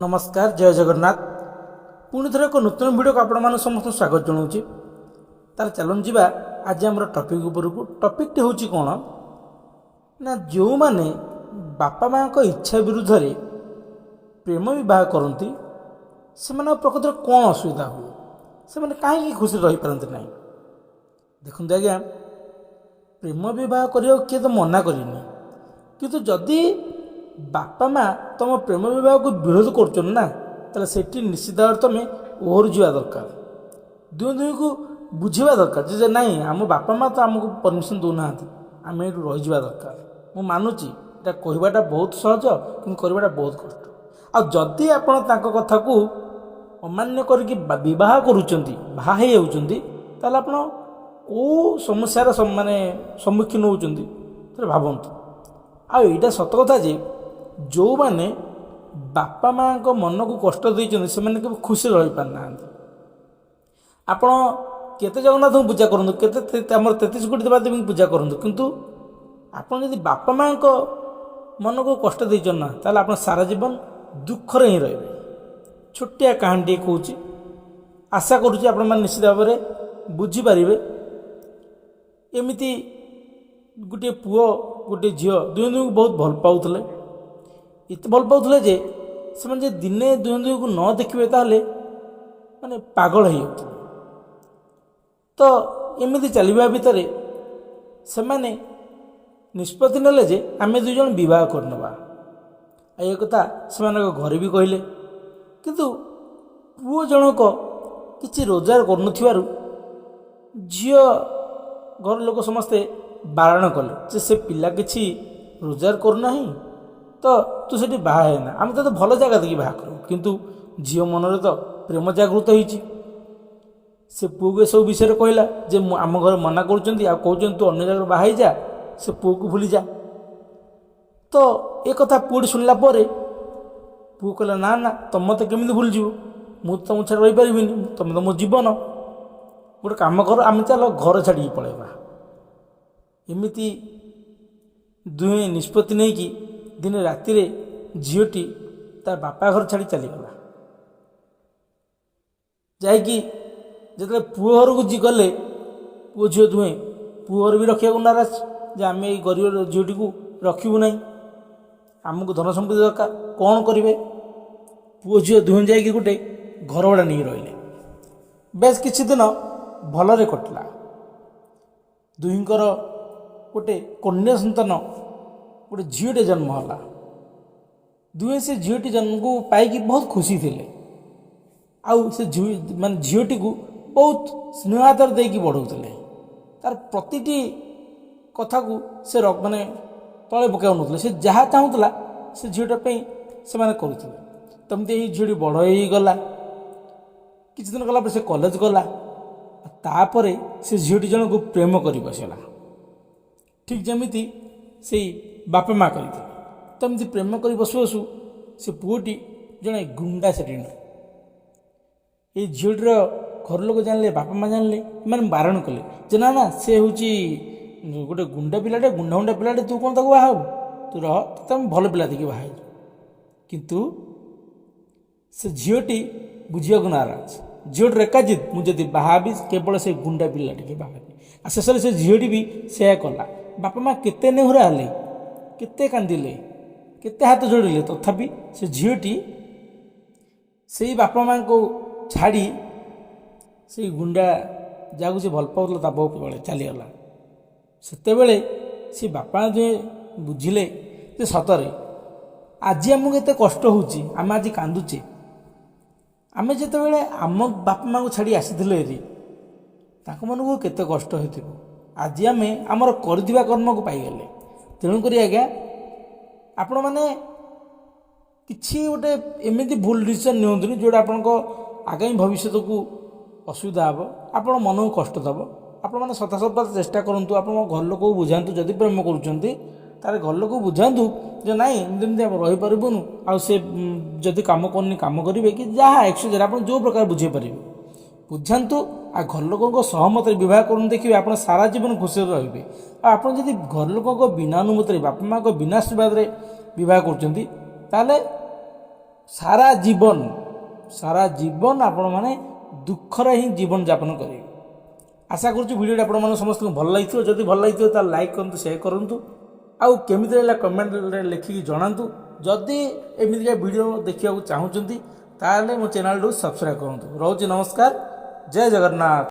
नमस्कार जय जगन्नाथ पुणी थर एक नूतन वीडियो को आपण समस्त स्वागत जनाऊँ तार चलन जी आज आम टपिक उपरकू टपिक टी हूँ कौन ना जो मैंने बापा माँ को इच्छा विरुद्ध रे प्रेम विवाह करती से प्रकृत कौन असुविधा हुए से कहीं खुशी रही पारती ना देखते आज्ञा प्रेम विवाह करने किए तो मना करनी किंतु जदि बापा माँ तुम प्रेम विवाह को विरोध कर सेठी निश्चित भाव तुम ओहर जा दरकार दुई दुई को बुझा दरकार जे नाई आम बापा माँ तो आमको परमिशन दौना आम ये रही दरकार मु मानुची এটা कहवाटा बहुत सहज कि करवाटा बहुत कष्ट आदि आपण कथा को अमान्य करके बह कर आप समस्यार माने सम्मुखीन होती भावतु आईटा सत कथा जे जो माने बापा माँ को मन को कष्ट देते से खुशी रही पारना आपण केते जगन्नाथ पूजा करूँ केते 33 कोटी देवादेवी पूजा करूँ किंतु आपण यदि बापा माँ को मन को कष्ट देचन ना ताल आप सारा जीवन दुख रे ही रहे छोटिया कहानी कहूँ आशा करुँच आप निश्चित भाव में बुझीपारे एमती गोटे पुओ गोटे झील दुई दुई को बहुत भल पाउले एत भल पाउले जे से दिने दुई दुई को न देखिए ताले माने पागल हो जाते तो एमती चलवा भितर से निष्पत्ति नेले जे आमे दुई जन विवाह करनबा ये कथा से घरे भी कहले किंतु पुओ जनक किसी रोजगार कर झील घर लोक समस्ते बारण कले से पिला किसी रोजगार करना तो तू से बाहना आम तो भल जगह देखिए बाहा करूँ किंतु झील मनरे तो प्रेम जागृत होती से पुओ को सब विषय कहला जे आम घर मना कर तू अन्य जगह बाहा जा से पुओ को भूली जा तो ये कथा पुओटी शुणला पुओ कहला ना ना तुम मत केमी भूल जीव मुझे तुम छाड़ रही पारि तुम तो मो जीवन गोटे कम कर आम चल घर छाड़ी पलैबा एमती दुहे निष्पत्ति नहीं कि दिने राति झीटी तार बापा घर छाड़ी चलीगला जाकि जो पुओ घर को जी गले पुओ झील दुहे पुओ घर भी रखा नाराज जे आम ये गरीब झीटी को रखू ना आमको धन संपत्ति दरकार कौन करेंगे पुओ झील दुहे जा गोटे घर भड़ा नहीं रही बेस किसी दिन भलरे कटला दुहींकर गोटे कन्या सन्तान गोटे झीटे जन्म है दुहे से झीटी जन्म को पाई बहुत खुशी थे आउ से मान झीटी को बहुत स्नेहादर देकी बढ़ाते तार प्रतिटी कथा को से माने तले पकाउन से जहाँ चाहूला से झीटापी से करुले तमती झीटी बड़ हो गला किसी दिन गला से कॉलेज गला तापर से झीटी जन को प्रेम कर बसला ठीक जमीती से बापा माँ करते तमती प्रेम कर बसु बसु से पुओटी जड़े गुंडा से ये झीटर घर लोक जानले बापा माँ जानले मैंने बारण कले जे ना ना से हूँ गोटे गुंडा पिलाटे गुंडा गुंडा पिलाटे तू कौन ताको बाहा तू रह तुम भल पिला देखिए बाहा किंतु से झीटी बुझा को नाराज झीटर एकाजित मुझे बाहाबी केवल से गुंडा पिलाटे बाहाबी शेष से झीटी भी से कला बापा माँ केते नेहुरा हेले केते कांदिले केते हाथ जोड़िले तथापि से झीटी से बापा माँ को छाड़ी से गुंडा जहाँ से भल पाला ता बो चलीगला सेतेबेले से बापा जो बुझिले जे सतरे आज आमको एत कष्ट होची आम आज कांदुचे आम जिते आम बापा माँ को छाड़ी आसी मन को केते कष्ट हो आज आम आमर कर कर्म को पाईगले तेणुक आज्ञा आपण मैंने किसी गोटे एमती भूल डिसीजन नियंतुनि जोटा आपण आगामी भविष्य को असुविधा हे आप मन को कष्ट दब आपण मैंने सता सता चेष्टा करूँ आप घर लोक को बुझातु जदि प्रेम कर घर लोक बुझातु जे नाई एमती आप रहीपरूँ आदि कम करनी कम करेंगे कि जहाँ एक्चुअली आप जो प्रकार बुझे पारे बुझातु आ घर लोक सहमत बह कर देखिए आप सारा जीवन खुशी रे आप घर लोक बिना अनुमति बापा माँ को बिना आशीर्वाद बह कर ସାରା ଜୀବନ ଆପଣମାନେ ଦୁଃଖରେ ହିଁ ଜୀବନ ଯାପନ କରିବେ। ଆଶା କରୁଛି ଭିଡ଼ିଓଟି ଆପଣମାନଙ୍କୁ ସମସ୍ତଙ୍କୁ ଭଲ ଲାଗିଥିବ। ଯଦି ଭଲ ଲାଗିଥିବ ତାହେଲେ ଲାଇକ୍ କରନ୍ତୁ, ସେୟାର କରନ୍ତୁ, ଆଉ କେମିତି ଲାଗିଲା କମେଣ୍ଟରେ ଲେଖିକି ଜଣାନ୍ତୁ। ଯଦି ଏମିତିକା ଭିଡ଼ିଓ ଦେଖିବାକୁ ଚାହୁଁଛନ୍ତି ତାହେଲେ ମୋ ଚ୍ୟାନେଲକୁ ସବସ୍କ୍ରାଇବ୍ କରନ୍ତୁ। ରହୁଛି, ନମସ୍କାର, ଜୟ ଜଗନ୍ନାଥ।